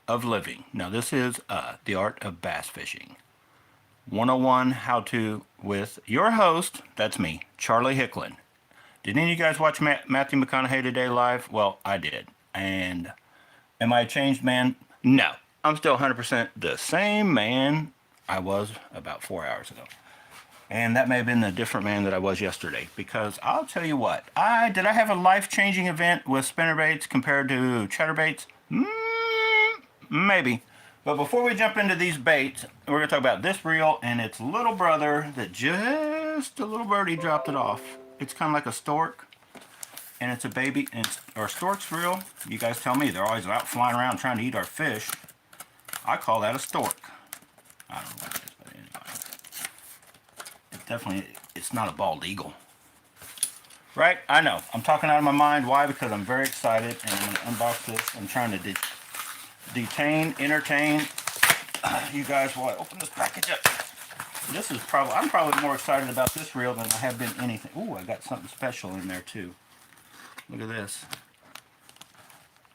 of living. Now this is the art of bass fishing. 101 how to with your host, that's me, Charlie Hicklin. Did any of you guys watch Matthew McConaughey today live? Well, I did. And am I a changed man? No. I'm still 100% the same man I was about 4 hours ago. And that may have been the different man that I was yesterday. Because I'll tell you what, did I have a life-changing event with spinnerbaits compared to chatterbaits? Maybe. But before we jump into these baits, we're going to talk about this reel and its little brother that just a little birdie dropped it off. It's kind of like a stork. And it's a baby, and our stork's reel. You guys tell me, they're always out flying around trying to eat our fish. I call that a stork. I don't know what it is, but anyway. It's not a bald eagle. Right? I know. I'm talking out of my mind. Why? Because I'm very excited, and I'm going to unbox this. I'm trying to entertain you guys while I open this package up. I'm probably more excited about this reel than I have been anything. Ooh, I got something special in there too. Look at this.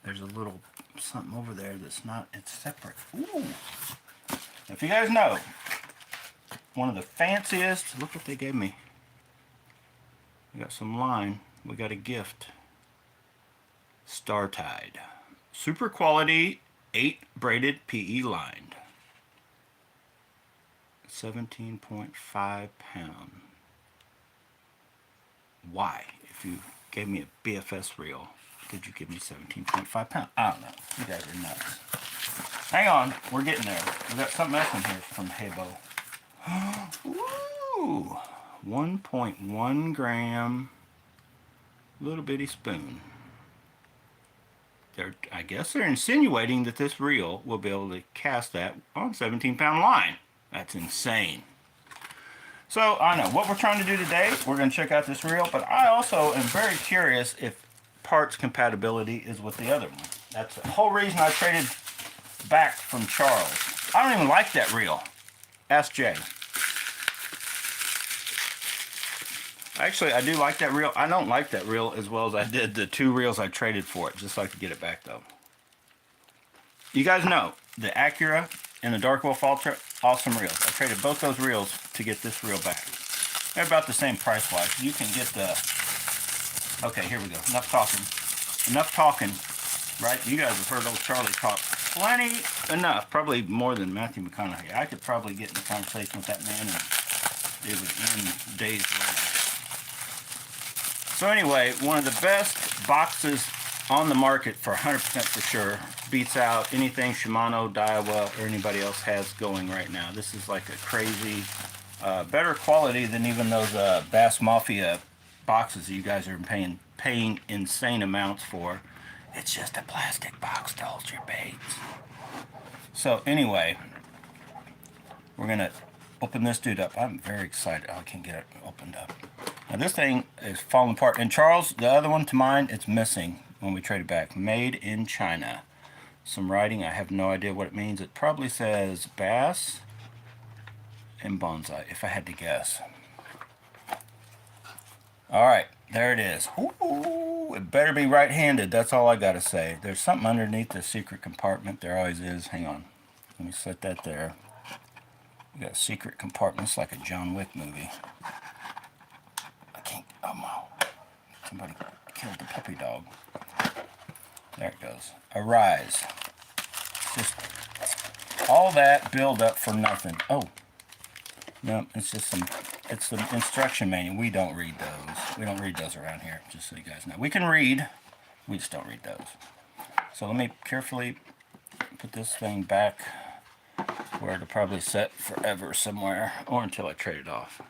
There's a little something over there that's not, it's separate. Ooh. If you guys know, one of the fanciest, look what they gave me. We got some line. We got a gift. Star Tide. Super quality 8 braided PE lined. 17.5 pound. Why? If you gave me a BFS reel, did you give me 17.5 pounds? I don't know. You guys are nuts. Hang on, we're getting there. We got something else in here from Haibo. Woo! 1.1 gram little bitty spoon. I guess they're insinuating that this reel will be able to cast that on 17-pound line. That's insane. So, I know what we're trying to do today. We're going to check out this reel, but I also am very curious if parts compatibility is with the other one. That's the whole reason I traded back from Charles. I don't even like that reel. Ask Jay. Actually, I do like that reel. I don't like that reel as well as I did the 2 reels I traded for it. Just like to get it back, though. You guys know, the Acura and the Dark Wolf Ultra, awesome reels. I traded both those reels to get this reel back. They're about the same price-wise. You can get the... Okay, here we go. Enough talking. Enough talking, right? You guys have heard old Charlie talk plenty enough. Probably more than Matthew McConaughey. I could probably get in a conversation with that man and it would end days later. So anyway, one of the best boxes on the market for 100% for sure. Beats out anything Shimano, Daiwa, or anybody else has going right now. This is like a crazy, better quality than even those Bass Mafia boxes you guys are paying insane amounts for. It's just a plastic box to hold your baits. So anyway, we're going to open this dude up. I'm very excited. Oh, I can't get it opened up. Now this thing is falling apart. And Charles, the other one to mine, it's missing when we trade it back. Made in China. Some writing, I have no idea what it means. It probably says Bass and Bonsai, if I had to guess. Alright, there it is. Ooh, it better be right-handed. That's all I gotta say. There's something underneath the secret compartment. There always is. Hang on. Let me set that there. We got a secret compartment. It's like a John Wick movie. I can't... Oh, no. Somebody killed the puppy dog. There it goes. Arise. Just all that build up for nothing. Oh. No, it's just some... It's the instruction manual. We don't read those. We don't read those around here, just so you guys know. We can read. We just don't read those. So let me carefully put this thing back where it'll probably set forever somewhere, or until I trade it off.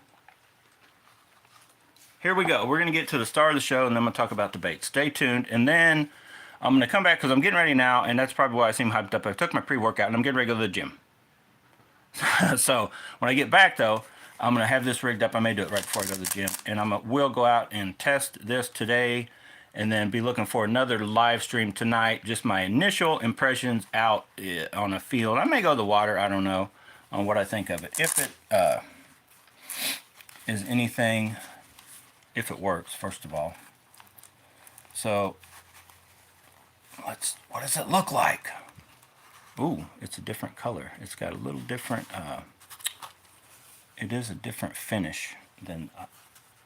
Here we go. We're going to get to the star of the show, and then I'm going to talk about the bait. Stay tuned, and then I'm going to come back because I'm getting ready now, and that's probably why I seem hyped up. I took my pre-workout, and I'm getting ready to go to the gym. So when I get back, though, I'm going to have this rigged up. I may do it right before I go to the gym. And we'll go out and test this today and then be looking for another live stream tonight. Just my initial impressions out on a field. I may go to the water. I don't know on what I think of it. If it is anything, if it works, first of all. So, what does it look like? Ooh, it's a different color. It's got a little different, it is a different finish than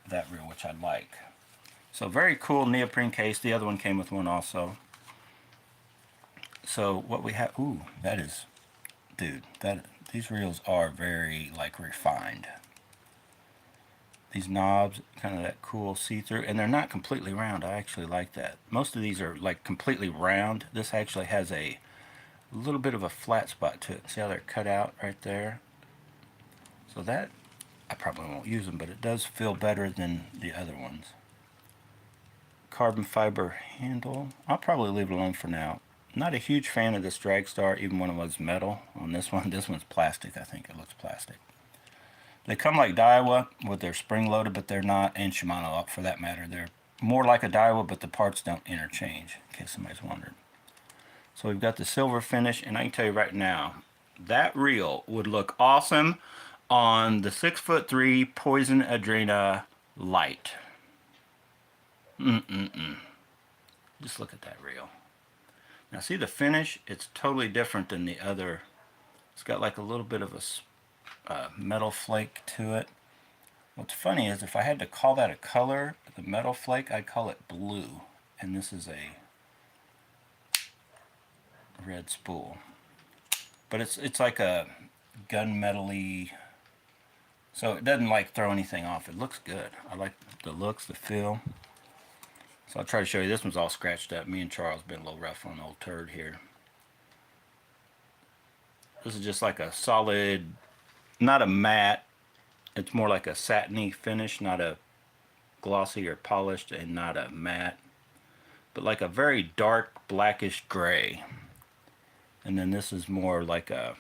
that reel, which I like. So very cool neoprene case. The other one came with one also. So what we have, ooh, that is, dude, these reels are very like refined. These knobs, kind of that cool see-through, and they're not completely round. I actually like that. Most of these are like completely round. This actually has a little bit of a flat spot to it. See how they're cut out right there? So that, I probably won't use them, but it does feel better than the other ones. Carbon fiber handle. I'll probably leave it alone for now. Not a huge fan of this drag star, even when it was metal. On this one, this one's plastic. I think it looks plastic. They come like Daiwa with their spring loaded, but they're not, and Shimano up for that matter. They're more like a Daiwa, but the parts don't interchange, in case somebody's wondering. So we've got the silver finish, and I can tell you right now, that reel would look awesome on the 6'3" Poison Adrena Light. Just look at that reel. Now see the finish? It's totally different than the other. It's got like a little bit of a metal flake to it. What's funny is if I had to call that a color, the metal flake, I'd call it blue. And this is a red spool. But it's like a gunmetal-y, so it doesn't like throw anything off. It looks good. I like the looks, the feel. So I'll try to show you. This one's all scratched up. Me and Charles been a little rough on the old turd here. This is just like a solid, not a matte, it's more like a satiny finish, not a glossy or polished, and not a matte, but like a very dark blackish gray. And then this is more like a,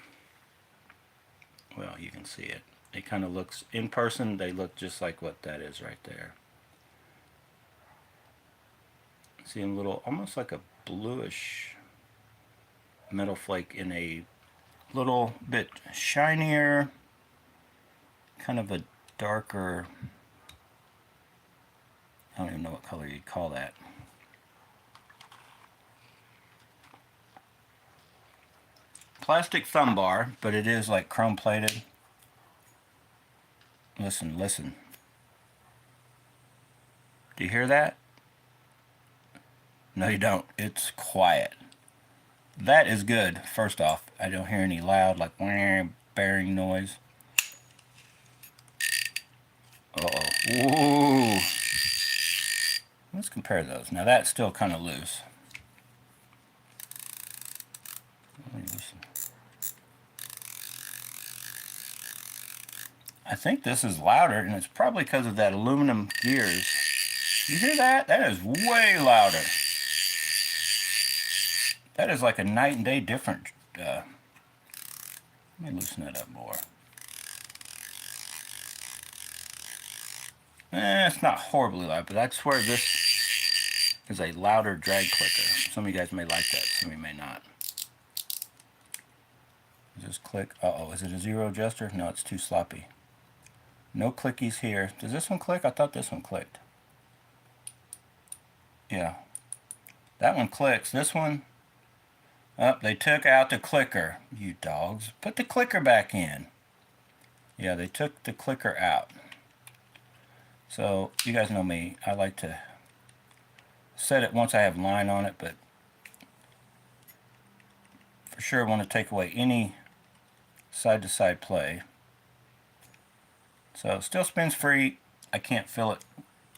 well, you can see it. It kind of looks, in person, they look just like what that is right there. See a little, almost like a bluish metal flake in a little bit shinier, kind of a darker, I don't even know what color you'd call that. Plastic thumb bar, but it is like chrome plated. Listen, listen. Do you hear that? No, you don't. It's quiet. That is good. First off, I don't hear any loud, like bearing noise. Uh-oh. Ooh. Let's compare those. Now that's still kind of loose. I think this is louder, and it's probably because of that aluminum gears. You hear that? That is way louder. That is like a night and day difference. Let me loosen that up more. It's not horribly loud, but I swear this is a louder drag clicker. Some of you guys may like that, some of you may not. Just click. Uh-oh, is it a zero adjuster? No, it's too sloppy. No clickies here. Does this one click? I thought this one clicked. Yeah. That one clicks. This one, oh, they took out the clicker. You dogs. Put the clicker back in. Yeah, they took the clicker out. So, you guys know me. I like to set it once I have line on it, but for sure I want to take away any side-to-side play. So, it still spins free. I can't feel it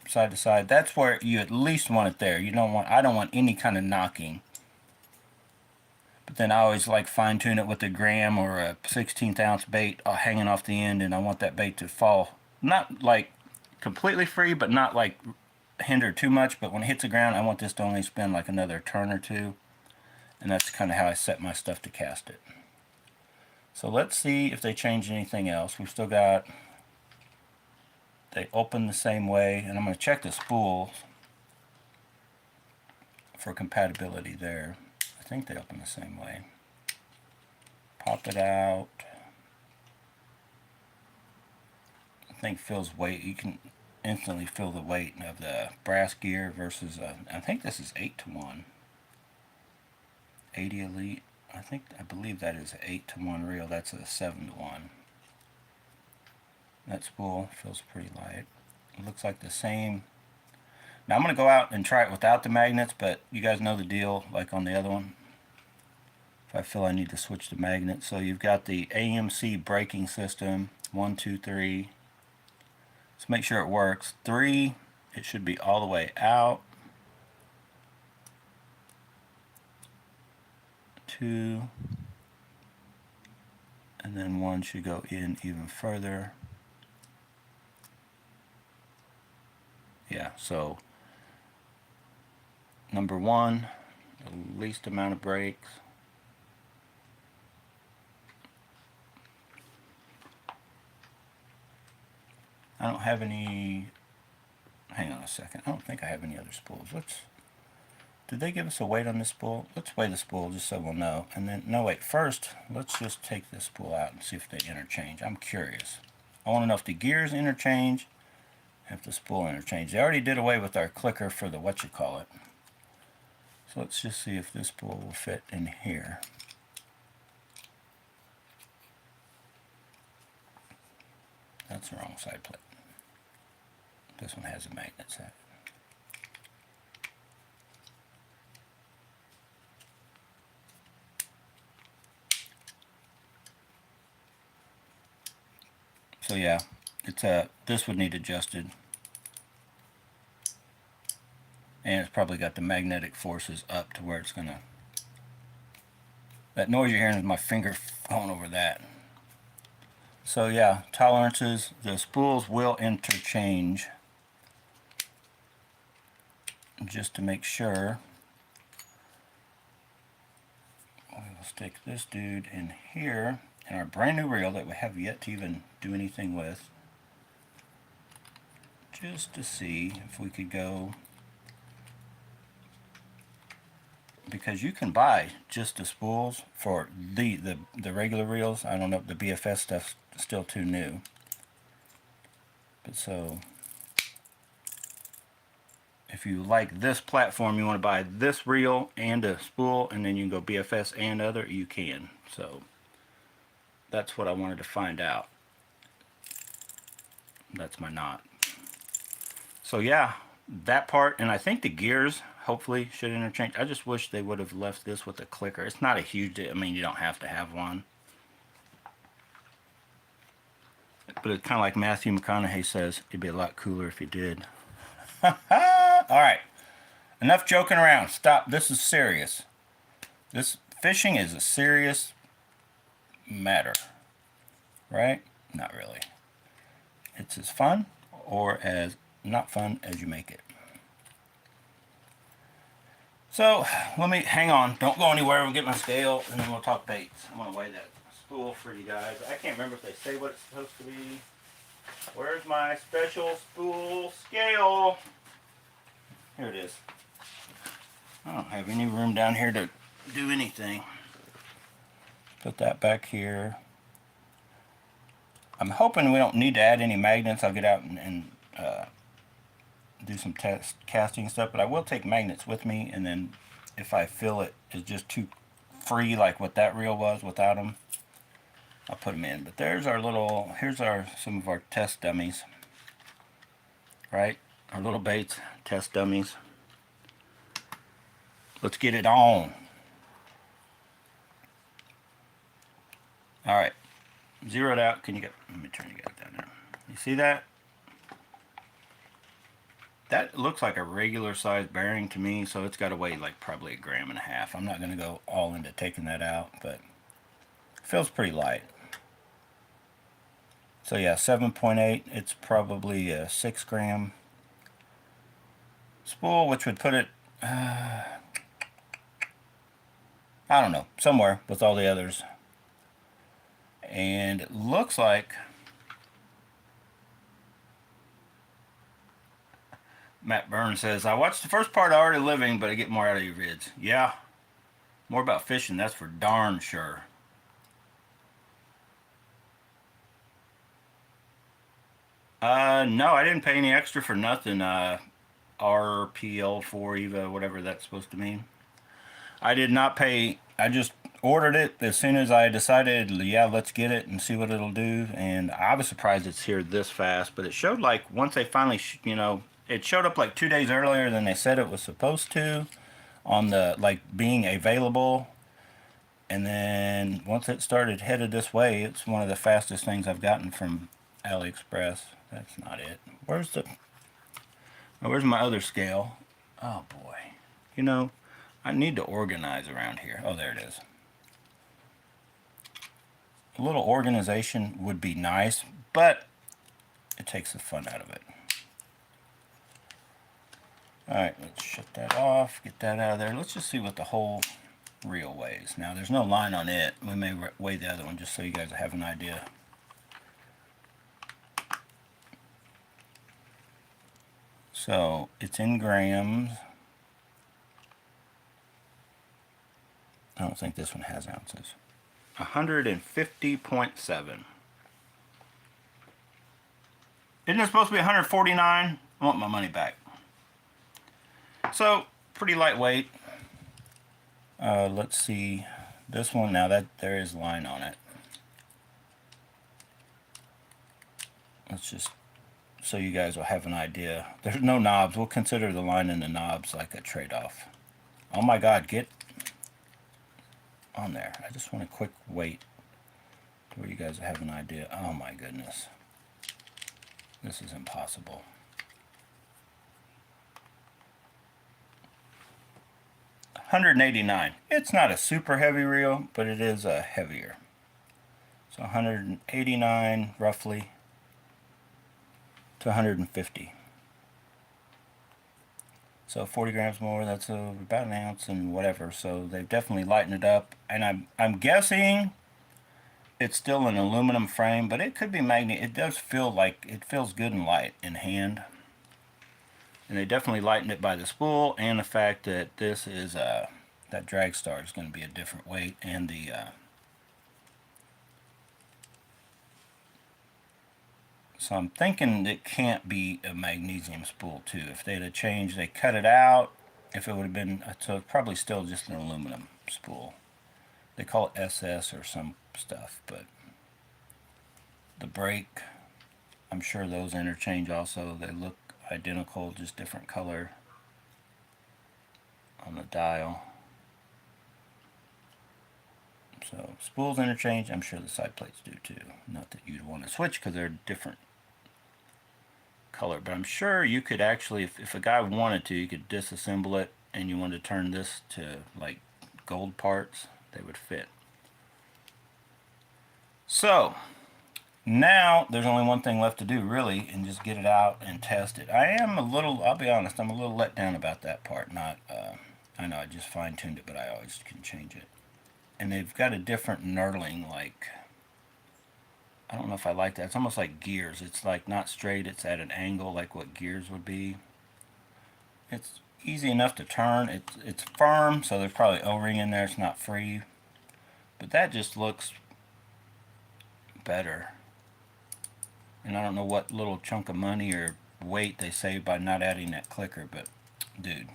side to side. That's where you at least want it there. You don't want, I don't want any kind of knocking. But then I always like fine tune it with a gram or a 1/16 ounce bait hanging off the end, and I want that bait to fall, not like completely free, but not like hinder too much. But when it hits the ground, I want this to only spin like another turn or two. And that's kind of how I set my stuff to cast it. So let's see if they change anything else. We've still got, they open the same way, and I'm going to check the spools for compatibility there. I think they open the same way. Pop it out. I think feels weight. You can instantly feel the weight of the brass gear versus I think this is 8-to-1. 80 Elite. I believe that is an 8-to-1 reel. That's a 7-to-1. That spool feels pretty light. It looks like the same. Now I'm going to go out and try it without the magnets, but you guys know the deal, like on the other one. If I feel I need to switch the magnets. So you've got the AMC braking system, 1, 2, 3. Let's make sure it works. 3, it should be all the way out. 2, and then 1 should go in even further. Yeah, so number 1, the least amount of brakes. I don't have any, hang on a second, I don't think I have any other spools. Did they give us a weight on this spool? Let's weigh the spool just so we'll know. And then, no wait, first, let's just take this spool out and see if they interchange. I'm curious. I want to know if the gears interchange, if the spool interchange. They already did away with our clicker for the whatchamacallit. So let's just see if this spool will fit in here. That's the wrong side plate. This one has a magnet set. So yeah, it's this would need adjusted, and it's probably got the magnetic forces up to where it's gonna. That noise you're hearing is my finger going over that. So yeah, tolerances. The spools will interchange, just to make sure. We'll stick this dude in here. And our brand new reel that we have yet to even do anything with, just to see if we could go, because you can buy just the spools for the regular reels. I don't know if the BFS stuff's still too new, but so if you like this platform, you want to buy this reel and a spool, and then you can go BFS and other, you can. So that's what I wanted to find out. That's my knot. So yeah, that part, and I think the gears hopefully should interchange. I just wish they would have left this with a clicker. It's not a huge, I mean, you don't have to have one. But it's kind of like Matthew McConaughey says, it'd be a lot cooler if you did. Alright, enough joking around. Stop, this is serious. This fishing is a serious matter, right? Not really. It's as fun or as not fun as you make it. So let me hang on, don't go anywhere. We'll get my scale and then we'll talk baits. I'm gonna weigh that spool for you guys. I can't remember if they say what it's supposed to be. Where's my special spool scale? Here it is. I don't have any room down here to do anything. Put that back here. I'm hoping we don't need to add any magnets. I'll get out and do some test casting stuff, but I will take magnets with me, and then if I feel it is just too free like what that reel was without them, I'll put them in. But there's our little, here's some of our test dummies, right? Our little baits, test dummies. Let's get it on. Alright, zeroed out. Can you get, let me turn you guys down there. You see that? That looks like a regular size bearing to me, so it's got to weigh like probably 1.5 grams. I'm not going to go all into taking that out, but it feels pretty light. So yeah, 7.8, it's probably a 6 gram spool, which would put it, I don't know, somewhere with all the others. And it looks like Matt Burns says, I watched the first part of Art of Living, but I get more out of your vids. Yeah, more about fishing, that's for darn sure. No, I didn't pay any extra for nothing. RPL4 EVA, whatever that's supposed to mean. I did not pay, I just ordered it as soon as I decided, yeah, let's get it and see what it'll do. And I was surprised it's here this fast, but it showed like once they finally, it showed up like 2 days earlier than they said it was supposed to on the like being available. And then once it started headed this way, it's one of the fastest things I've gotten from AliExpress. That's not it. Where's my other scale? Oh boy. I need to organize around here. Oh, there it is. A little organization would be nice, but it takes the fun out of it. Alright, let's shut that off, get that out of there. Let's just see what the whole reel weighs. Now, there's no line on it. We may weigh the other one just so you guys have an idea. So, it's in grams. I don't think this one has ounces. 150.7. Isn't it supposed to be 149? I want my money back. So, pretty lightweight. Let's see. This one, now that there is line on it. Let's just, so you guys will have an idea. There's no knobs. We'll consider the line and the knobs like a trade-off. Oh my God, get on there. I just want a quick weight to where you guys have an idea. Oh my goodness. This is impossible. $189. It's not a super heavy reel, but it is heavier. So 189 roughly to 150. So 40 grams more, that's about an ounce and whatever. So they've definitely lightened it up. And I'm guessing it's still an aluminum frame, but it could be magnet. It does feel like, it feels good and light in hand. And they definitely lightened it by the spool and the fact that this is, that drag star is going to be a different weight. And the, so I'm thinking it can't be a magnesium spool too. If they'd have changed, they cut it out. If it would have been, so it's probably still just an aluminum spool. They call it SS or some stuff, but the brake, I'm sure those interchange also. They look identical, just different color on the dial. So spools interchange. I'm sure the side plates do too. Not that you'd want to switch because they're different color, but I'm sure you could actually, if a guy wanted to, you could disassemble it and you wanted to turn this to like gold parts, they would fit. So now there's only one thing left to do really, and just get it out and test it. I am a little, I'll be honest, I'm a little let down about that part. Not I know I just fine-tuned it, but I always can change it. And they've got a different knurling, like, I don't know if I like that. It's almost like gears. It's like not straight, it's at an angle like what gears would be. It's easy enough to turn. It's firm, so there's probably O-ring in there. It's not free. But that just looks better. And I don't know what little chunk of money or weight they save by not adding that clicker, but dude.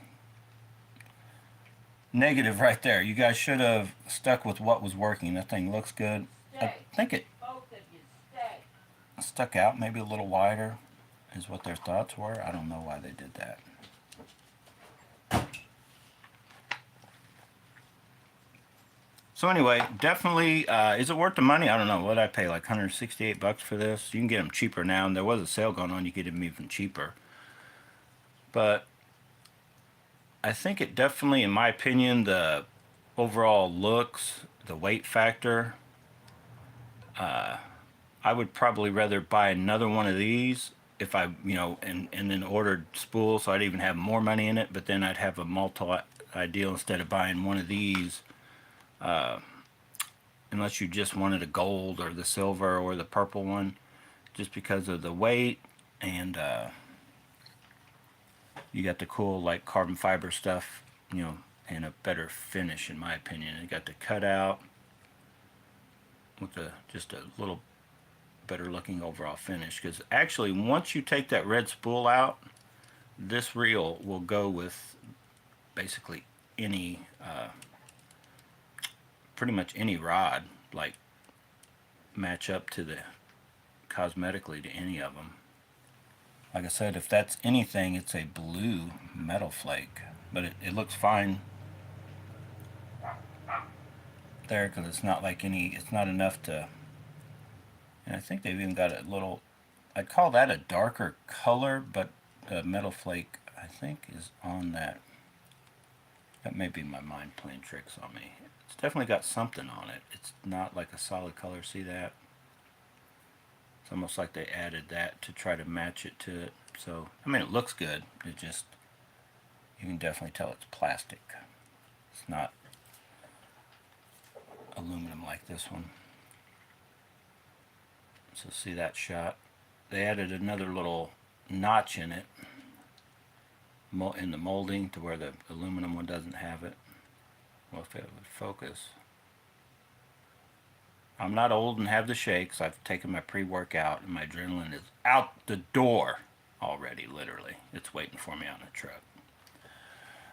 Negative right there. You guys should have stuck with what was working. That thing looks good. I think it stuck out maybe a little wider is what their thoughts were. I don't know why they did that. So anyway, definitely, is it worth the money? I don't know. What did I pay? Like 168 bucks for this? You can get them cheaper now, and there was a sale going on. You get them even cheaper. But I think it definitely, in my opinion, the overall looks, the weight factor, I would probably rather buy another one of these if I, and then ordered spool, so I'd even have more money in it, but then I'd have a multi-deal instead of buying one of these, unless you just wanted a gold or the silver or the purple one, just because of the weight, and you got the cool like carbon fiber stuff, and a better finish in my opinion. It got the cutout with just a little better looking overall finish, because actually once you take that red spool out, this reel will go with basically any pretty much any rod, like, match up to the cosmetically to any of them. Like I said, if that's anything, it's a blue metal flake, but it looks fine there because it's not like it's not enough to. And I think they've even got a little, I'd call that a darker color, but the metal flake I think is on that. That may be my mind playing tricks on me. It's definitely got something on it. It's not like a solid color. See that? It's almost like they added that to try to match it to it. So, I mean, it looks good. It just, you can definitely tell it's plastic. It's not aluminum like this one. So see that shot? They added another little notch in it, in the molding, to where the aluminum one doesn't have it. Well, if it would focus. I'm not old and have the shakes. I've taken my pre-workout and my adrenaline is out the door already, literally. It's waiting for me on the truck.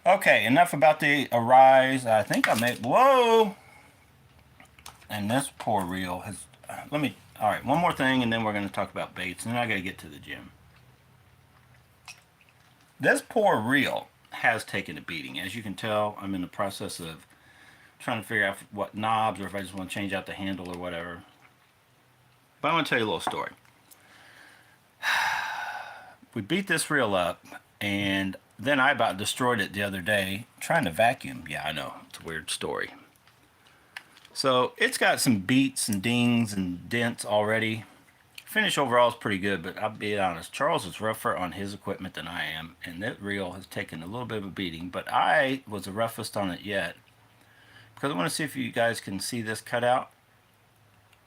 Okay, enough about the Arise. I think I made, whoa! And this poor reel has, all right, one more thing and then we're going to talk about baits and then I got to get to the gym. This poor reel has taken a beating. As you can tell, I'm in the process of trying to figure out what knobs or if I just want to change out the handle or whatever. But I want to tell you a little story. We beat this reel up and then I about destroyed it the other day trying to vacuum. Yeah, I know, it's a weird story. So it's got some beats and dings and dents already. Finish overall is pretty good, but I'll be honest, Charles is rougher on his equipment than I am, and that reel has taken a little bit of a beating, but I was the roughest on it yet. Because I want to see if you guys can see this cutout.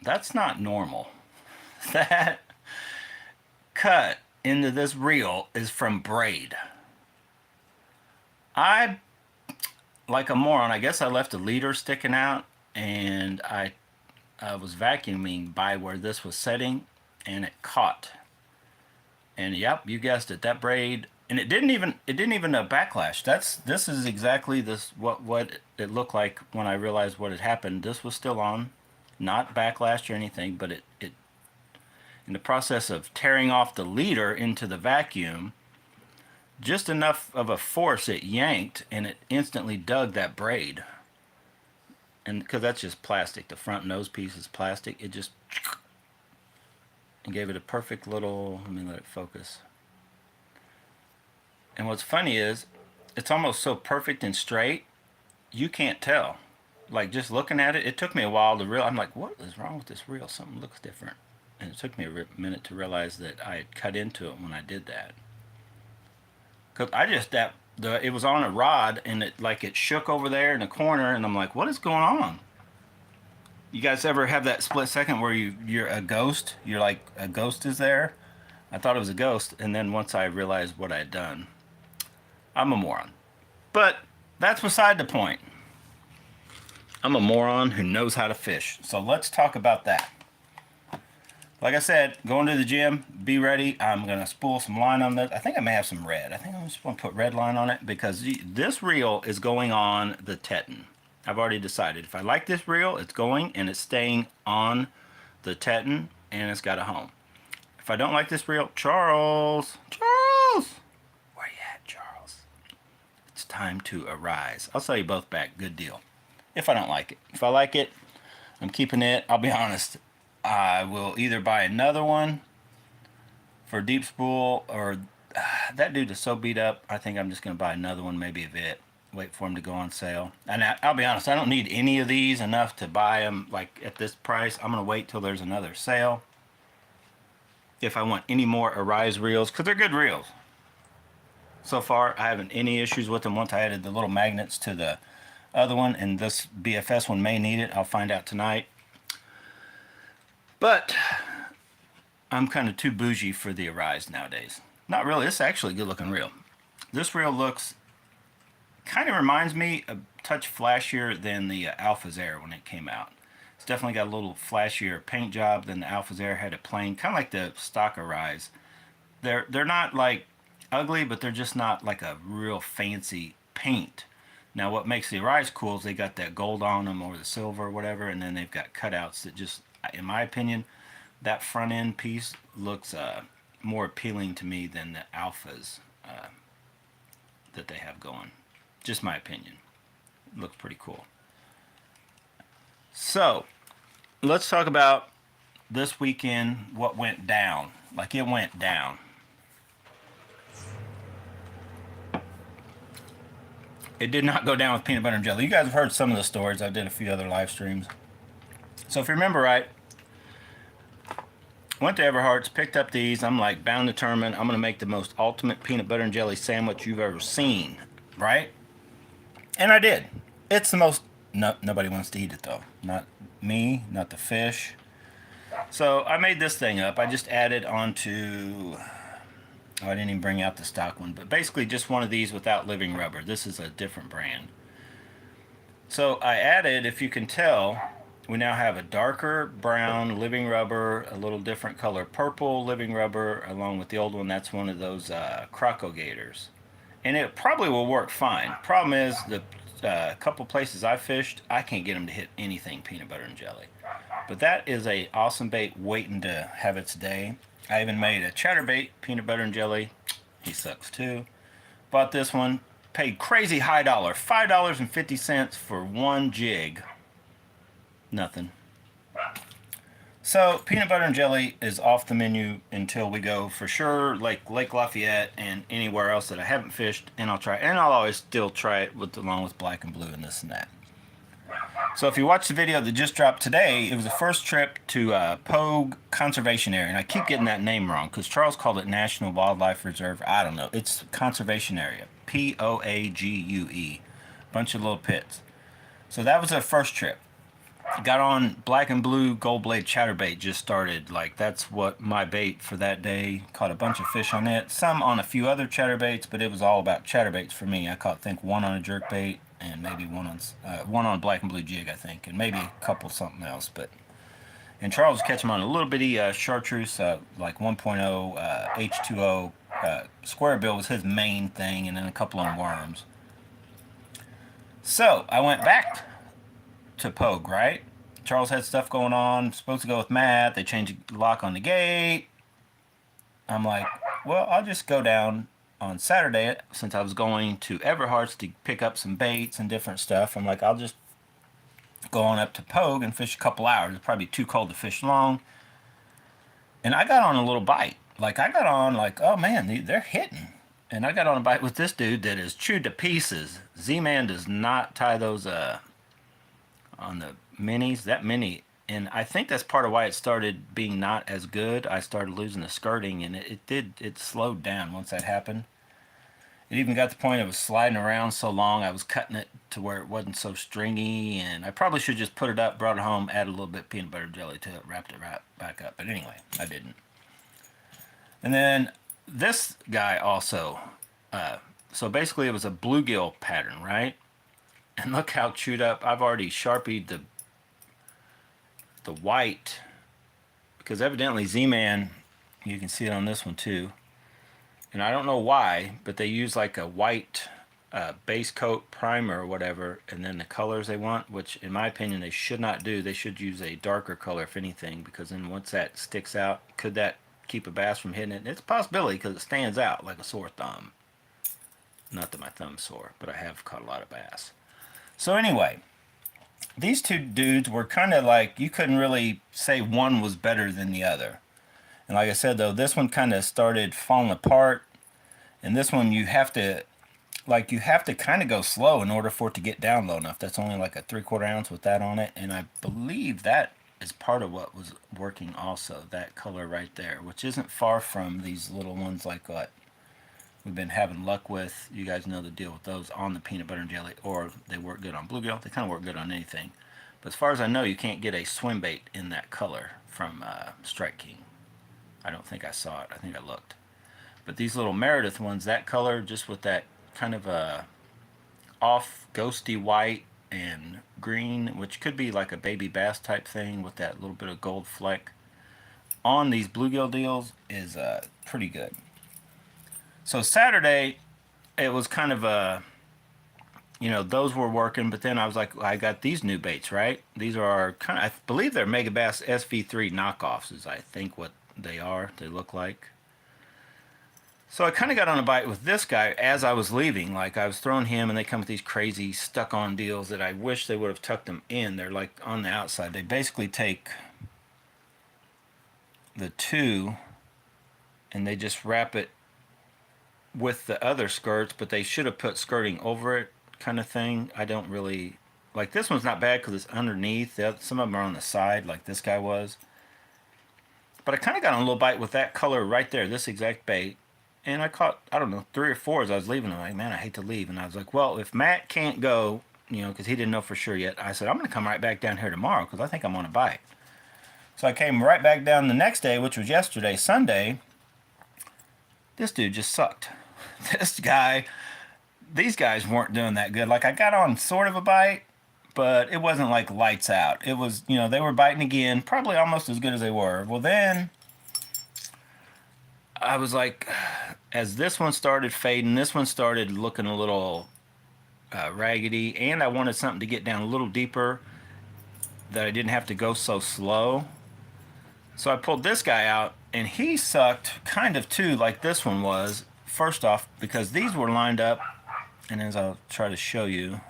That's not normal. That cut into this reel is from braid. I, like a moron, I guess I left a leader sticking out, and I was vacuuming by where this was setting, and it caught. And yep, you guessed it, that braid, and it didn't even backlash. This is exactly what it looked like when I realized what had happened. This was still on, not backlash or anything, but it in the process of tearing off the leader into the vacuum, just enough of a force it yanked, and it instantly dug that braid. And because that's just plastic, the front nose piece is plastic, it just and gave it a perfect little, let me let it focus. And what's funny is it's almost so perfect and straight you can't tell. Like just looking at it, it took me a while to realize, I'm like, what is wrong with this reel? Something looks different. And it took me a minute to realize that I had cut into it when I did that. Because I just, it was on a rod and it shook over there in the corner and I'm like, what is going on? You guys ever have that split second where you're a ghost? You're like, a ghost is there? I thought it was a ghost, and then once I realized what I had done, I'm a moron. But that's beside the point. I'm a moron who knows how to fish. So let's talk about that. Like I said, going to the gym, be ready. I'm going to spool some line on this. I think I may have some red. I think I'm just going to put red line on it because this reel is going on the Teton. I've already decided. If I like this reel, it's going and it's staying on the Teton and it's got a home. If I don't like this reel, Charles, where you at, Charles? It's time to arise. I'll sell you both back. Good deal. If I don't like it. If I like it, I'm keeping it. I'll be honest. I will either buy another one for deep spool or that dude is so beat up. I think I'm just going to buy another one, maybe a Vit. Wait for them to go on sale. And I'll be honest, I don't need any of these enough to buy them like at this price. I'm going to wait till there's another sale. If I want any more Arise reels, because they're good reels. So far, I haven't any issues with them. Once I added the little magnets to the other one, and this BFS one may need it. I'll find out tonight. But I'm kind of too bougie for the Arise nowadays. Not really. It's actually a good looking reel. This reel looks, kind of reminds me a touch flashier than the Alpha's Air when it came out. It's definitely got a little flashier paint job than the Alpha's Air had. A plain, kind of like the stock Arise. They're not like ugly, but they're just not like a real fancy paint. Now what makes the Arise cool is they got that gold on them, or the silver or whatever, and then they've got cutouts that just, in my opinion, that front end piece looks more appealing to me than the alphas that they have going. Just my opinion. Looks pretty cool. So let's talk about this weekend, what went down. Like, it went down. It did not go down with peanut butter and jelly. You guys have heard some of the stories. I did a few other live streams. So if you remember right, went to Everhart's, picked up these. I'm like, bound determined, I'm going to make the most ultimate peanut butter and jelly sandwich you've ever seen, right? And I did. It's the most... No, nobody wants to eat it, though. Not me, not the fish. So I made this thing up. I just added onto... Oh, I didn't even bring out the stock one, but basically just one of these without living rubber. This is a different brand. So I added, if you can tell, we now have a darker brown living rubber, a little different color purple living rubber, along with the old one. That's one of those crocogators. And it probably will work fine. Problem is, the couple places I fished, I can't get them to hit anything peanut butter and jelly. But that is a awesome bait waiting to have its day. I even made a Chatterbait peanut butter and jelly. He sucks too. Bought this one. Paid crazy high dollar. $5.50 for one jig. Nothing. So peanut butter and jelly is off the menu until we go for sure like Lake Lafayette and anywhere else that I haven't fished, and I'll try it. And I'll always still try it with, along with black and blue and this and that. So if you watch the video that just dropped today, it was the first trip to Pogue Conservation Area. And I keep getting that name wrong because Charles called it National Wildlife Reserve. I don't know. It's Conservation Area. P-O-A-G-U-E. Bunch of little pits. So that was our first trip. Got on black and blue gold blade chatterbait, just started. Like, that's what my bait for that day. Caught a bunch of fish on it. Some on a few other chatterbaits, but it was all about chatterbaits for me. I caught, I think, one on a jerkbait and maybe one on black and blue jig, I think, and maybe a couple something else. But and Charles was catching them on a little bitty chartreuse, like 1.0 H2O. Square bill was his main thing, and then a couple on worms. So I went back to Pogue, right? Charles had stuff going on, supposed to go with Matt. They changed the lock on the gate. I'm like, well, I'll just go down on Saturday, since I was going to Everhart's to pick up some baits and different stuff. I'm like, I'll just go on up to Pogue and fish a couple hours. It's probably too cold to fish long. And I got on a little bite. Like, I got on like, oh man, they're hitting. And I got on a bite with this dude that is chewed to pieces. Z-Man does not tie those on the minis, that mini, and I think that's part of why it started being not as good. I started losing the skirting, and it slowed down once that happened. It even got to the point it was sliding around so long, I was cutting it to where it wasn't so stringy, and I probably should just put it up, brought it home, added a little bit of peanut butter jelly to it, wrapped it right back up. But anyway, I didn't. And then this guy also, so basically it was a bluegill pattern, right? And look how chewed up. I've already Sharpied the white, because evidently Z-Man, you can see it on this one too. And I don't know why, but they use like a white base coat primer or whatever, and then the colors they want, which in my opinion they should not do. They should use a darker color if anything, because then once that sticks out, could that keep a bass from hitting it? And it's a possibility because it stands out like a sore thumb. Not that my thumb's sore, but I have caught a lot of bass. So anyway, these two dudes were kind of like, you couldn't really say one was better than the other. And like I said, though, this one kind of started falling apart. And this one you have to kind of go slow in order for it to get down low enough. That's only like a 3/4 ounce with that on it. And I believe that is part of what was working also, that color right there, which isn't far from these little ones like what we've been having luck with. You guys know the deal with those on the peanut butter and jelly, or they work good on bluegill. They kind of work good on anything. But as far as I know, you can't get a swim bait in that color from Strike King. I don't think I saw it. I think I looked. But these little Meredith ones, that color, just with that kind of a off ghosty white and green, which could be like a baby bass type thing with that little bit of gold fleck on these bluegill deals, is pretty good. So Saturday, it was kind of a you know, those were working, but then I was like, I got these new baits, right? These are kind of, I believe they're Megabass SV3 knockoffs, is I think what they are. They look like. So I kind of got on a bite with this guy as I was leaving. Like I was throwing him, and they come with these crazy stuck-on deals that I wish they would have tucked them in. They're like on the outside. They basically take the two, and they just wrap it with the other skirts, but they should have put skirting over it, kind of thing. I don't really like this one's not bad because it's underneath. Some of them are on the side, like this guy was. But I kind of got on a little bite with that color right there, this exact bait. And I caught, I don't know, 3 or 4 as I was leaving. I'm like, man, I hate to leave. And I was like, well, if Matt can't go, you know, because he didn't know for sure yet, I said, I'm going to come right back down here tomorrow because I think I'm on a bite. So I came right back down the next day, which was yesterday, Sunday. This dude just sucked. This guy, these guys weren't doing that good. Like I got on sort of a bite, but it wasn't like lights out. It was, you know, they were biting again, probably almost as good as they were. Well, then I was like, as this one started fading, this one started looking a little raggedy, and I wanted something to get down a little deeper that I didn't have to go so slow. So I pulled this guy out, and he sucked kind of too, like this one was. First off, because these were lined up, and as I'll try to show you,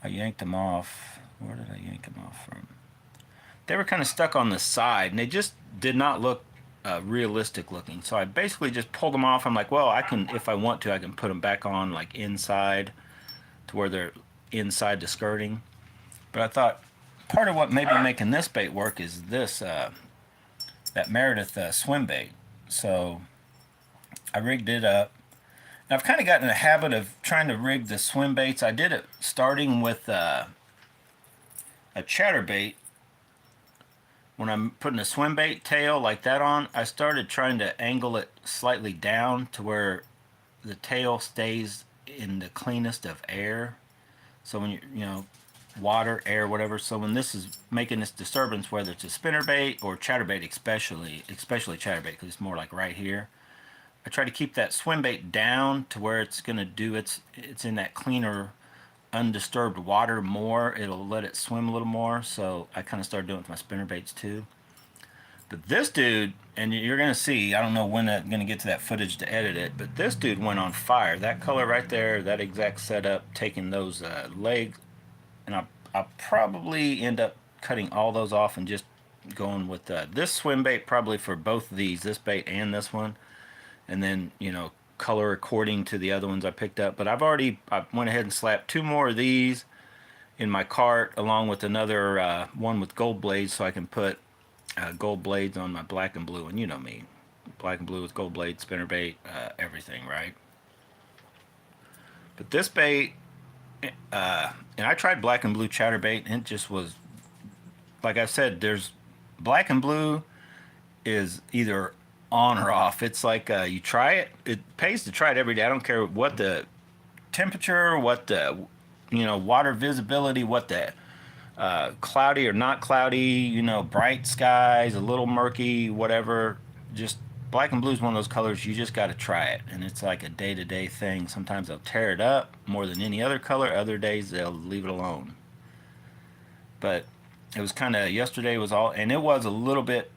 I yanked them off. Where did I yank them off from? They were kind of stuck on the side, and they just did not look realistic looking. So I basically just pulled them off. I'm like, well, I can, if I want to, I can put them back on like inside to where they're inside the skirting. But I thought part of what maybe making this bait work is this, that Meredith swim bait. So I rigged it up. Now I've kind of gotten in the habit of trying to rig the swim baits. I did it starting with a Chatterbait. When I'm putting a swim bait tail like that on, I started trying to angle it slightly down to where the tail stays in the cleanest of air. So when you know, water, air, whatever. So when this is making this disturbance, whether it's a spinnerbait or Chatterbait, especially Chatterbait, because it's more like right here, I try to keep that swim bait down to where it's going to do it's in that cleaner, undisturbed water more. It'll let it swim a little more. So I kind of started doing it with my spinnerbaits too. But this dude, and you're going to see, I don't know when I'm going to get to that footage to edit it, but this dude went on fire. That color right there, that exact setup, taking those legs, and I'll probably end up cutting all those off and just going with this swim bait probably for both of these, this bait and this one. And then, you know, color according to the other ones I picked up. But I went ahead and slapped 2 more of these in my cart along with another one with gold blades, so I can put gold blades on my black and blue. And you know me, black and blue with gold blades, spinnerbait, everything, right? But this bait, and I tried black and blue Chatterbait, and it just was, like I said, there's black and blue is either on or off. It's like you try it. It pays to try it every day. I don't care what the temperature, what the, you know, water visibility, what the cloudy or not cloudy, you know, bright skies, a little murky, whatever. Just black and blue is one of those colors you just got to try it, and it's like a day-to-day thing. Sometimes they'll tear it up more than any other color. Other days they'll leave it alone. But it was kind of, yesterday was all, and it was a little bit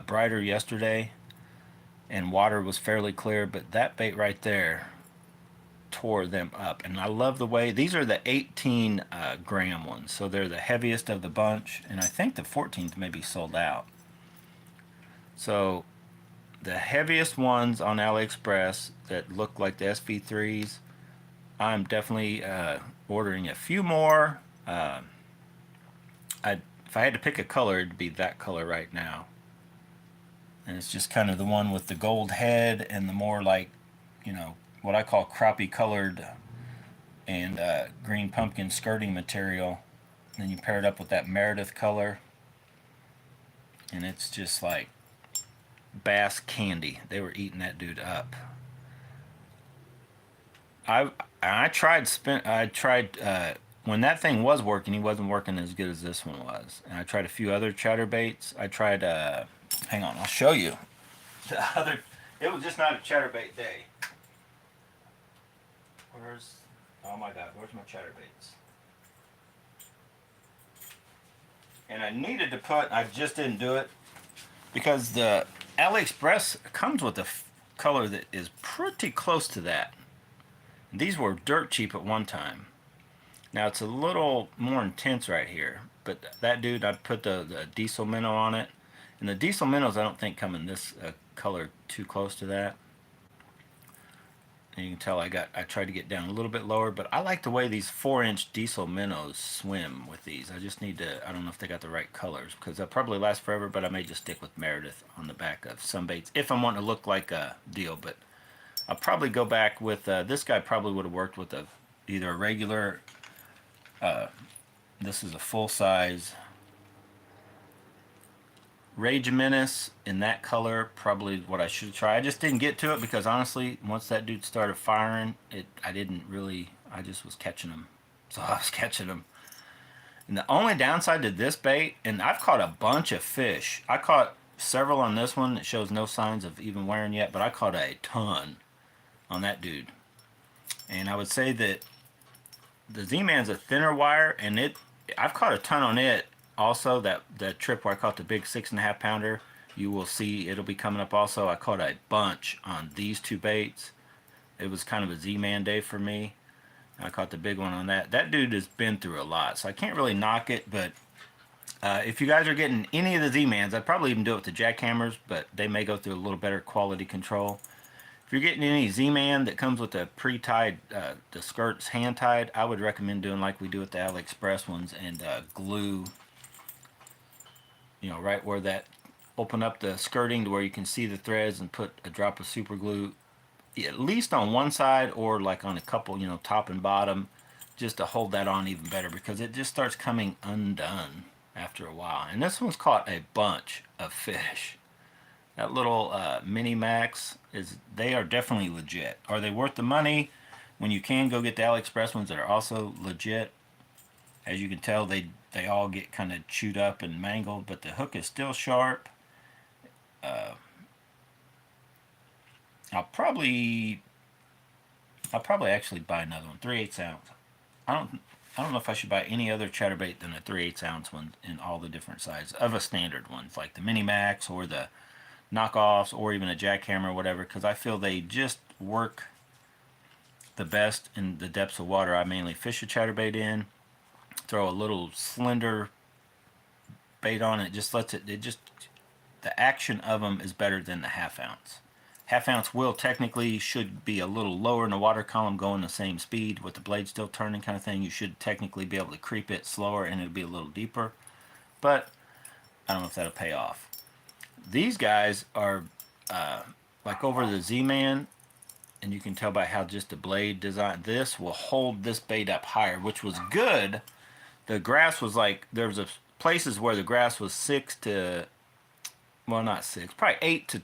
brighter yesterday, and water was fairly clear, but that bait right there tore them up. And I love the way, these are the 18 gram ones, so they're the heaviest of the bunch, and I think the 14th may be sold out. So the heaviest ones on AliExpress that look like the SV3s, I'm definitely ordering a few more. If I had to pick a color, it'd be that color right now. And it's just kind of the one with the gold head and the more like, you know, what I call crappie colored and green pumpkin skirting material. And then you pair it up with that Meredith color, and it's just like bass candy. They were eating that dude up. I tried when that thing was working, he wasn't working as good as this one was. And I tried a few other chatterbaits. I tried hang on, I'll show you. It was just not a chatterbait day. Oh my God, where's my chatterbaits? And I needed to put, I just didn't do it, because the AliExpress comes with a color that is pretty close to that. These were dirt cheap at one time. Now it's a little more intense right here, but that dude, I put the diesel minnow on it. And the diesel minnows I don't think come in this color too close to that. And you can tell I tried to get down a little bit lower, but I like the way these 4-inch diesel minnows swim with these. I just need to, I don't know if they got the right colors, because they'll probably last forever, but I may just stick with Meredith on the back of some baits if I'm wanting to look like a deal. But I'll probably go back with, this guy probably would have worked with either a regular, this is a full-size Rage Menace in that color, probably what I should try. I just didn't get to it because honestly, once that dude started firing, I just was catching them. So I was catching them. And the only downside to this bait, and I've caught a bunch of fish. I caught several on this one that shows no signs of even wearing yet, but I caught a ton on that dude. And I would say that the Z-Man's a thinner wire, and I've caught a ton on it. Also, that trip where I caught the big 6.5 pounder, you will see it'll be coming up also. I caught a bunch on these two baits. It was kind of a Z-Man day for me. I caught the big one on that. That dude has been through a lot, so I can't really knock it, but if you guys are getting any of the Z-Mans, I'd probably even do it with the jackhammers, but they may go through a little better quality control. If you're getting any Z-Man that comes with a pre-tied, the skirts hand-tied, I would recommend doing like we do with the AliExpress ones and glue, you know, right where that, open up the skirting to where you can see the threads and put a drop of super glue at least on one side or like on a couple, you know, top and bottom, just to hold that on even better, because it just starts coming undone after a while. And this one's caught a bunch of fish. That little Mini Max, they are definitely legit. Are they worth the money when you can go get the AliExpress ones that are also legit? As you can tell, they all get kind of chewed up and mangled, but the hook is still sharp. I'll probably actually buy another one, 3/8 ounce. I don't know if I should buy any other chatterbait than a 3/8 ounce one in all the different sizes of a standard ones, like the Mini Max or the knockoffs or even a jackhammer or whatever, because I feel they just work the best in the depths of water I mainly fish a chatterbait in. Throw a little slender bait on it, just lets it just, the action of them is better than the 1/2 ounce. 1/2 ounce will technically should be a little lower in the water column, going the same speed with the blade still turning kind of thing. You should technically be able to creep it slower and it'll be a little deeper, but I don't know if that'll pay off. These guys are like over the Z-Man, and you can tell by how just the blade design, this will hold this bait up higher, which was good. The grass was like, there was places where the grass was 6 to, well, not 6, probably 8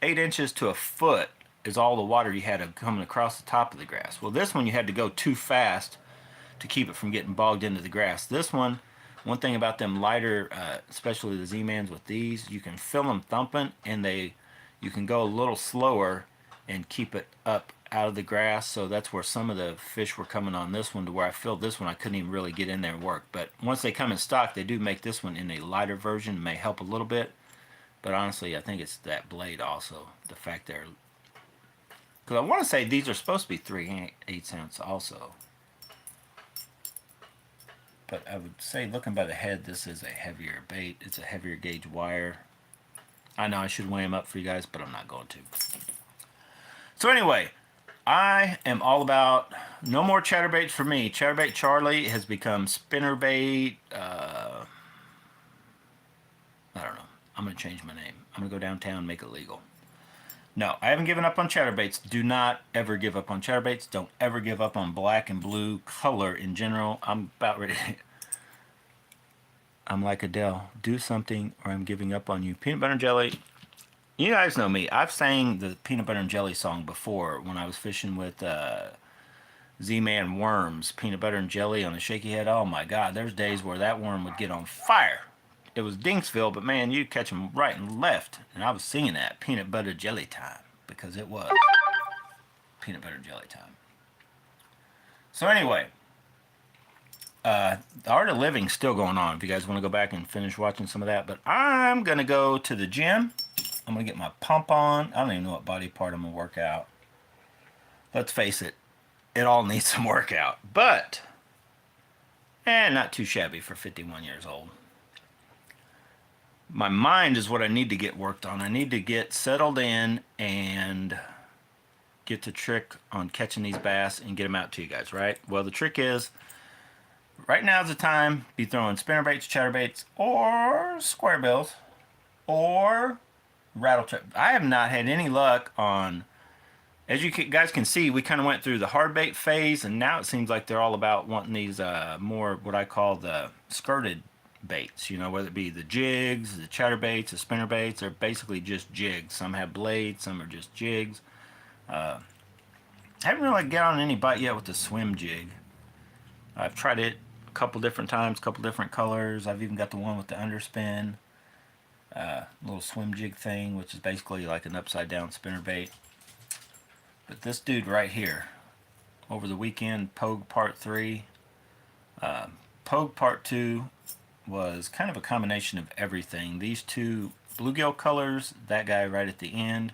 inches to a foot is all the water you had coming across the top of the grass. Well, this one you had to go too fast to keep it from getting bogged into the grass. This one thing about them lighter, especially the Z-Mans with these, you can feel them thumping, and you can go a little slower and keep it up out of the grass. So that's where some of the fish were coming on this one, to where I filled this one, I couldn't even really get in there and work. But once they come in stock, they do make this one in a lighter version. It may help a little bit, but honestly, I think it's that blade also, the fact they're, because I want to say these are supposed to be 3/8 ounce also. But I would say, looking by the head, this is a heavier bait. It's a heavier gauge wire. I know I should weigh them up for you guys, but I'm not going to. So anyway, I am all about no more chatterbaits for me. Chatterbait Charlie has become spinnerbait. I don't know. I'm going to change my name. I'm going to go downtown and make it legal. No, I haven't given up on chatterbaits. Do not ever give up on chatterbaits. Don't ever give up on black and blue color in general. I'm about ready. I'm like Adele. Do something or I'm giving up on you. Peanut butter and jelly. You guys know me. I've sang the peanut butter and jelly song before when I was fishing with Z-Man worms. Peanut butter and jelly on a shaky head. Oh my God. There's days where that worm would get on fire. It was Dinksville, but man, you catch them right and left. And I was singing that, peanut butter jelly time, because it was peanut butter jelly time. So anyway, the Art of Living's still going on. If you guys want to go back and finish watching some of that, but I'm gonna go to the gym. I'm gonna get my pump on. I don't even know what body part I'm gonna work out. Let's face it, it all needs some workout, but not too shabby for 51 years old. My mind is what I need to get worked on. I need to get settled in and get the trick on catching these bass and get them out to you guys, right? Well, the trick is, right now's the time to be throwing spinnerbaits, chatterbaits, or square bills, or rattle trap. I have not had any luck on, as you guys can see, we kind of went through the hard bait phase, and now it seems like they're all about wanting these more what I call the skirted baits, you know, whether it be the jigs, the chatterbaits, the spinnerbaits. They're basically just jigs. Some have blades, some are just jigs. I haven't really got on any bite yet with the swim jig. I've tried it a couple different times, a couple different colors. I've even got the one with the underspin, little swim jig thing, which is basically like an upside down spinnerbait. But this dude right here, over the weekend, Pogue Part 3, Pogue Part 2 was kind of a combination of everything. These two bluegill colors, that guy right at the end,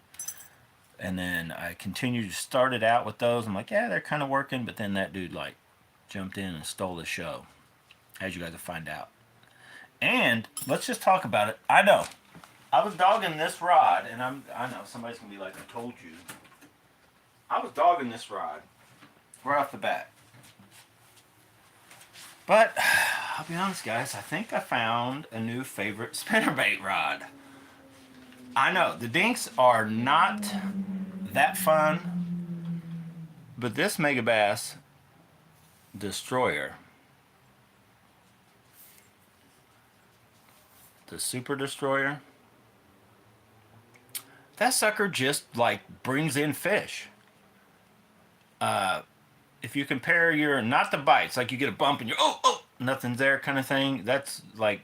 and then I continued to start it out with those. I'm like, yeah, they're kind of working, but then that dude like jumped in and stole the show, as you guys will find out. And let's just talk about it. I know, I was dogging this rod, and I know somebody's gonna be like, I told you. I was dogging this rod right off the bat. But I'll be honest, guys, I think I found a new favorite spinnerbait rod. I know the dinks are not that fun, but this Megabass Destroyer, the Super Destroyer, that sucker just like brings in fish. If you compare your, not the bites, like you get a bump and you're, oh, nothing's there kind of thing, that's like,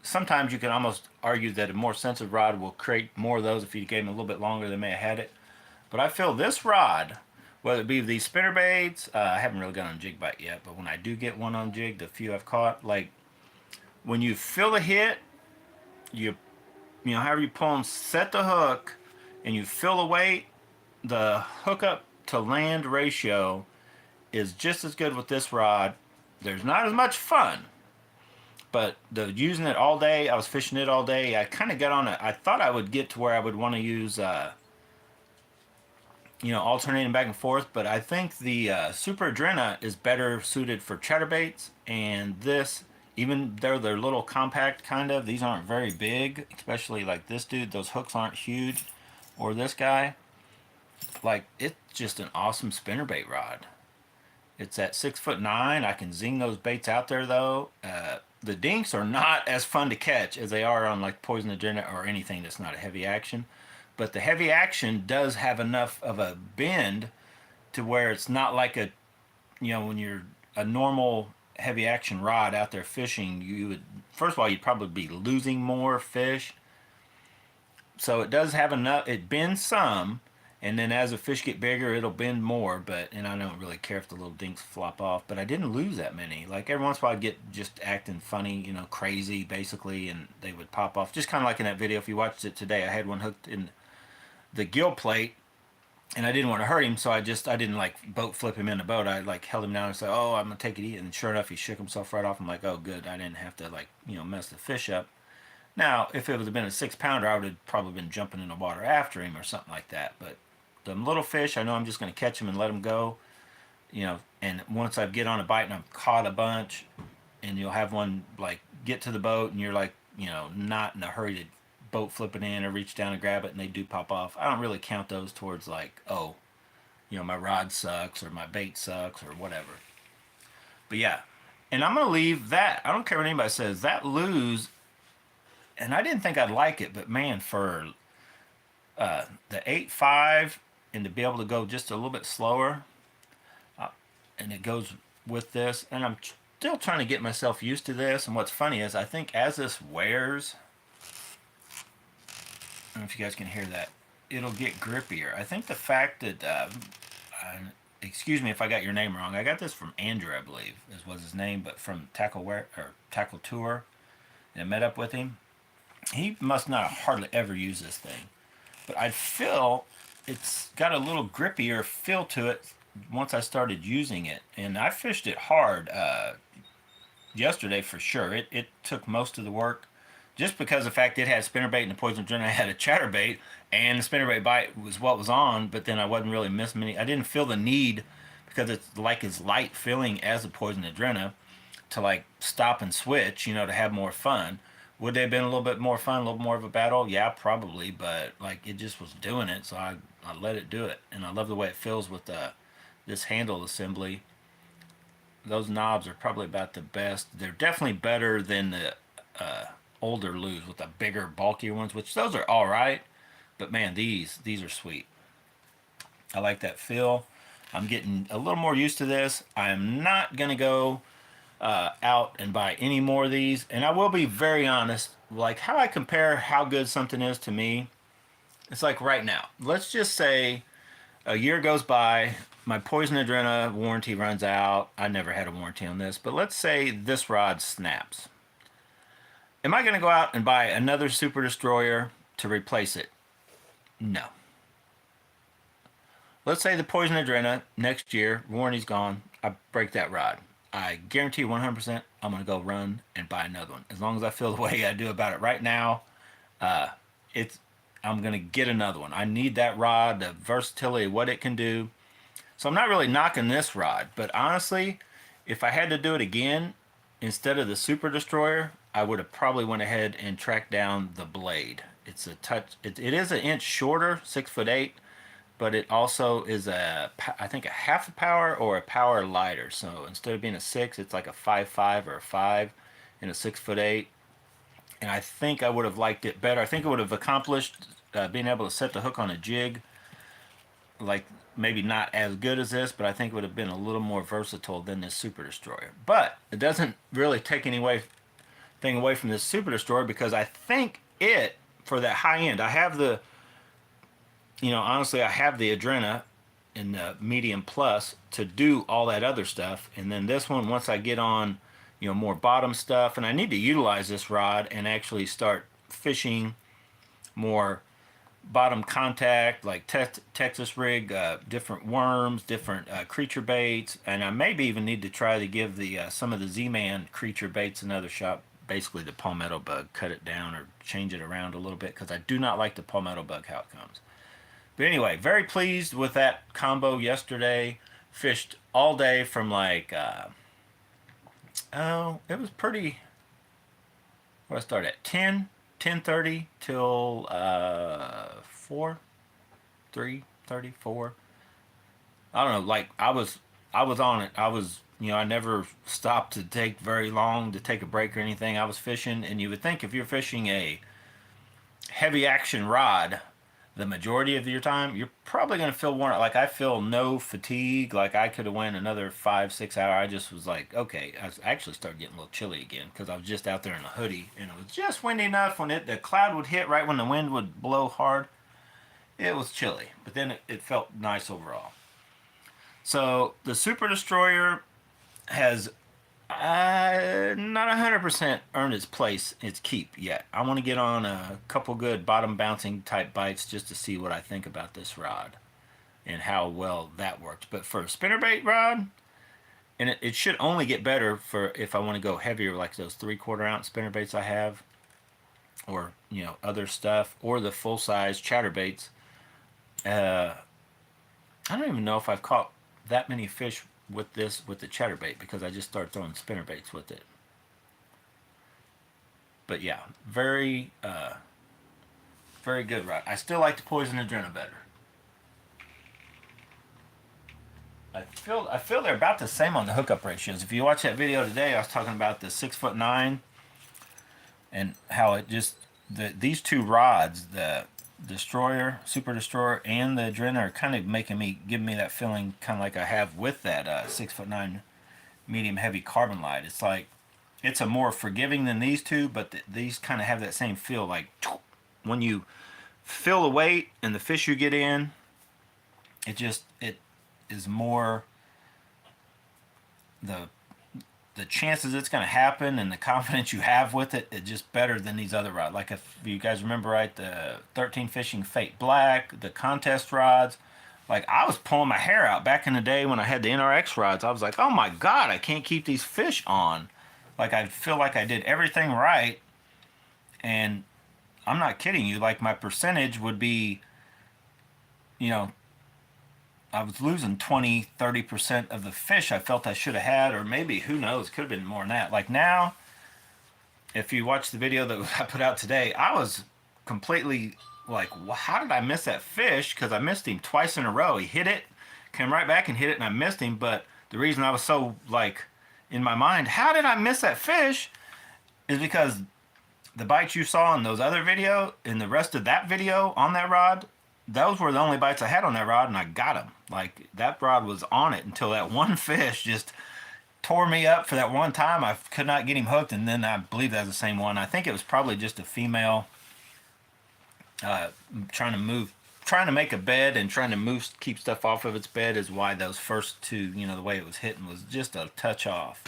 sometimes you can almost argue that a more sensitive rod will create more of those if you gave them a little bit longer they may have had it. But I feel this rod, whether it be these spinnerbaits, I haven't really got on jig bite yet, but when I do get one on jig, the few I've caught, like when you feel a hit, you know, however you pull them, set the hook, and you feel the weight, the hookup to land ratio is just as good with this rod. There's not as much fun, but using it all day, I was fishing it all day. I kind of got on it. I thought I would get to where I would want to use, you know, alternating back and forth, but I think the Super Adrena is better suited for chatterbaits, and this, even though they're little compact kind of, these aren't very big, especially like this dude, those hooks aren't huge, or this guy, like, it's just an awesome spinnerbait rod. It's at 6'9". I can zing those baits out there though. The dinks are not as fun to catch as they are on like Poison Agenda or anything that's not a heavy action. But the heavy action does have enough of a bend to where it's not like a, you know, when you're a normal heavy action rod out there fishing, you would, first of all, you'd probably be losing more fish. So it does have enough, it bends some, and then as the fish get bigger, it'll bend more, but, and I don't really care if the little dinks flop off, but I didn't lose that many. Like every once in a while I'd get just acting funny, you know, crazy basically, and they would pop off. Just kind of like in that video, if you watched it today, I had one hooked in the gill plate, and I didn't want to hurt him, so I didn't like boat flip him in the boat. I like held him down and said, oh, I'm gonna take it easy, and sure enough, he shook himself right off. I'm like, oh good, I didn't have to like, you know, mess the fish up. Now, if it would have been a 6-pounder, I would have probably been jumping in the water after him or something like that, but them little fish, I know I'm just going to catch them and let them go, you know, and once I get on a bite and I've caught a bunch, and you'll have one like get to the boat and you're like, you know, not in a hurry to boat flip it in or reach down and grab it, and they do pop off. I don't really count those towards like, oh, you know, my rod sucks or my bait sucks or whatever. But yeah, and I'm going to leave that. I don't care what anybody says. That lose, and I didn't think I'd like it, but man, for the 8.5 and to be able to go just a little bit slower, and it goes with this, and I'm still trying to get myself used to this. And what's funny is I think as this wears, I don't know if you guys can hear that, it'll get grippier. I think the fact that excuse me if I got your name wrong. I got this from Andrew, I believe, was his name, but from Tackle Tour, and I met up with him. He must not hardly ever use this thing, but I feel it's got a little grippier feel to it once I started using it, and I fished it hard yesterday for sure. It took most of the work just because of the fact it had spinnerbait and the poison adrenaline had a chatterbait, and the spinnerbait bite was what was on, but then I wasn't really missing any. I didn't feel the need, because it's like as light feeling as a poison adrenaline, to like stop and switch, you know, to have more fun. Would they have been a little bit more fun, a little more of a battle? Yeah, probably, but like it just was doing it, so I let it do it. And I love the way it feels with this handle assembly. Those knobs are probably about the best. They're definitely better than the older lures with the bigger, bulkier ones, which those are all right. But man, these are sweet. I like that feel. I'm getting a little more used to this. I am not gonna go out and buy any more of these, and I will be very honest. Like how I compare how good something is to me, it's like right now. Let's just say a year goes by, my Poison Adrena warranty runs out. I never had a warranty on this, but let's say this rod snaps. Am I going to go out and buy another Super Destroyer to replace it? No. Let's say the Poison Adrena next year, warranty's gone, I break that rod. I guarantee 100% I'm going to go run and buy another one. As long as I feel the way I do about it right now, I'm going to get another one. I need that rod, the versatility, what it can do. So I'm not really knocking this rod, but honestly, if I had to do it again, instead of the Super Destroyer, I would have probably went ahead and tracked down the blade. It's a touch. It is an inch shorter, 6'8", but it also is I think a half a power or a power lighter. So instead of being a 6, it's like a 5.5 or a 5 and a 6'8". And I think I would have liked it better. I think it would have accomplished being able to set the hook on a jig, like maybe not as good as this, but I think it would have been a little more versatile than this Super Destroyer. But it doesn't really take anything away from this Super Destroyer, because I think it, for that high end, I have the, honestly, I have the Adrena in the medium plus to do all that other stuff. And then this one, once I get on, more bottom stuff, and I need to utilize this rod and actually start fishing more bottom contact, like Texas rig, different worms, different creature baits, and I maybe even need to try to give the some of the Z-Man creature baits another shot. Basically the palmetto bug, cut it down or change it around a little bit, because I do not like the palmetto bug how it comes. But anyway, very pleased with that combo yesterday. Fished all day from like it was pretty. What I started at 10:30 till 3:30, 4. I don't know. Like I was on it. I never stopped to take very long to take a break or anything. I was fishing, and you would think if you're fishing a heavy action rod, the majority of your time, you're probably going to feel worn out. Like I feel no fatigue. Like I could have went another 5-6 hours. I just was like, okay. I actually started getting a little chilly again, because I was just out there in a hoodie, and it was just windy enough when the cloud would hit right when the wind would blow hard. It was chilly, but then it felt nice overall. So the Super Destroyer has not 100% earned its keep yet. I want to get on a couple good bottom bouncing type bites just to see what I think about this rod and how well that works. But for a spinnerbait rod, and it should only get better for if I want to go heavier, like those 3/4 ounce spinnerbaits I have, or other stuff, or the full size chatterbaits. I don't even know if I've caught that many fish with the chatterbait, because I just started throwing spinnerbaits with it. But yeah, very very good rod. I still like the Poison Adrena better. I feel they're about the same on the hookup ratios. If you watch that video today, I was talking about the 6'9", and how it just these two rods, the Destroyer, Super Destroyer, and the Adrena, are kind of giving me that feeling, kind of like I have with that 6'9" medium heavy carbon light. It's like it's a more forgiving than these two, but these kind of have that same feel. Like when you feel the weight and the fish you get in, it's is more the chances it's going to happen and the confidence you have with it is just better than these other rods. Like if you guys remember right, the 13 Fishing Fate Black, the contest rods, like I was pulling my hair out back in the day when I had the NRX rods. I was like, oh my God, I can't keep these fish on. Like I feel like I did everything right. And I'm not kidding you, like my percentage would be, you know, I was losing 20-30% of the fish I felt I should have had, or maybe, who knows, could have been more than that. Like now, if you watch the video that I put out today, I was completely like, well, how did I miss that fish? Because I missed him twice in a row. He hit it, came right back and hit it, and I missed him. But the reason I was so like in my mind, how did I miss that fish, is because the bites you saw in those other video, in the rest of that video on that rod, those were the only bites I had on that rod, and I got them. Like that rod was on it until that one fish just tore me up for that one time. I could not get him hooked, and then I believe that was the same one. I think it was probably just a female trying to make a bed and trying to keep stuff off of its bed, is why those first two, you know, the way it was hitting was just a touch off.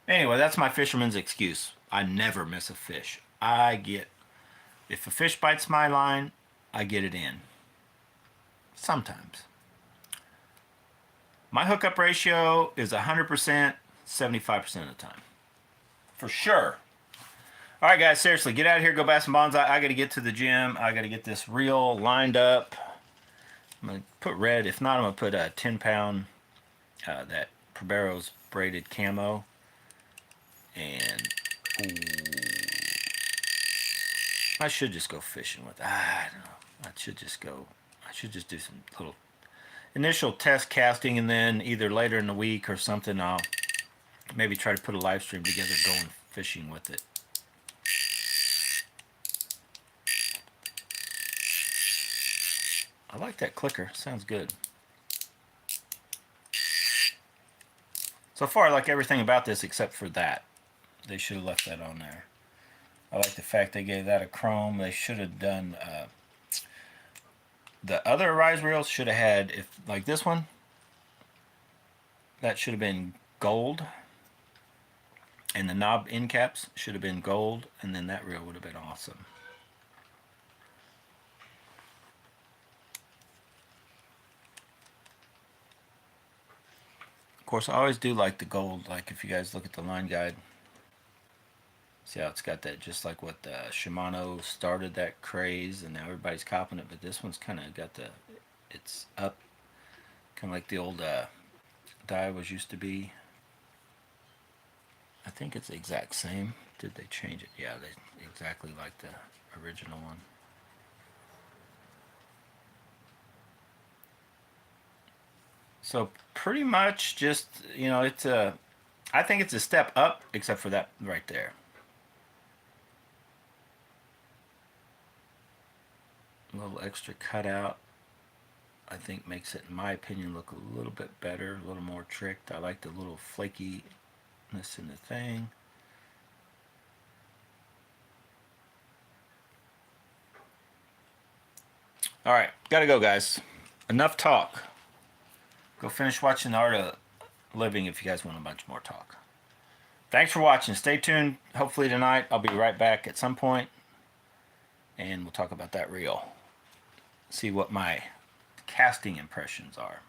Anyway, that's my fisherman's excuse. I never miss a fish. If a fish bites my line, I get it in. Sometimes. My hookup ratio is 100%, 75% of the time. For sure. All right, guys, seriously, get out of here, go bass and bonsai. I got to get to the gym. I got to get this reel lined up. I'm going to put red. If not, I'm going to put a 10-pound, that Probero's braided camo. And, ooh, I should just go fishing with it. I don't know. I should just do some little initial test casting, and then either later in the week or something, I'll maybe try to put a live stream together going fishing with it. I like that clicker. Sounds good. So far, I like everything about this except for that. They should have left that on there. I like the fact they gave that a chrome. They should have done... the other Arise reels should have had, if like this one, that should have been gold. And the knob end caps should have been gold. And then that reel would have been awesome. Of course, I always do like the gold. Like if you guys look at the line guide, see how it's got that, just like what the Shimano started that craze, and now everybody's copying it. But this one's kind of got it's up, kind of like the old Daiwas used to be. I think it's the exact same. Did they change it? Yeah, they exactly like the original one. So pretty much just, you know, I think it's a step up, except for that right there. A little extra cutout, I think, makes it, in my opinion, look a little bit better, a little more tricked. I like the little flakiness in the thing. All right, gotta go, guys. Enough talk. Go finish watching The Art of Living if you guys want a bunch more talk. Thanks for watching. Stay tuned. Hopefully tonight I'll be right back at some point, and we'll talk about that reel. See what my casting impressions are.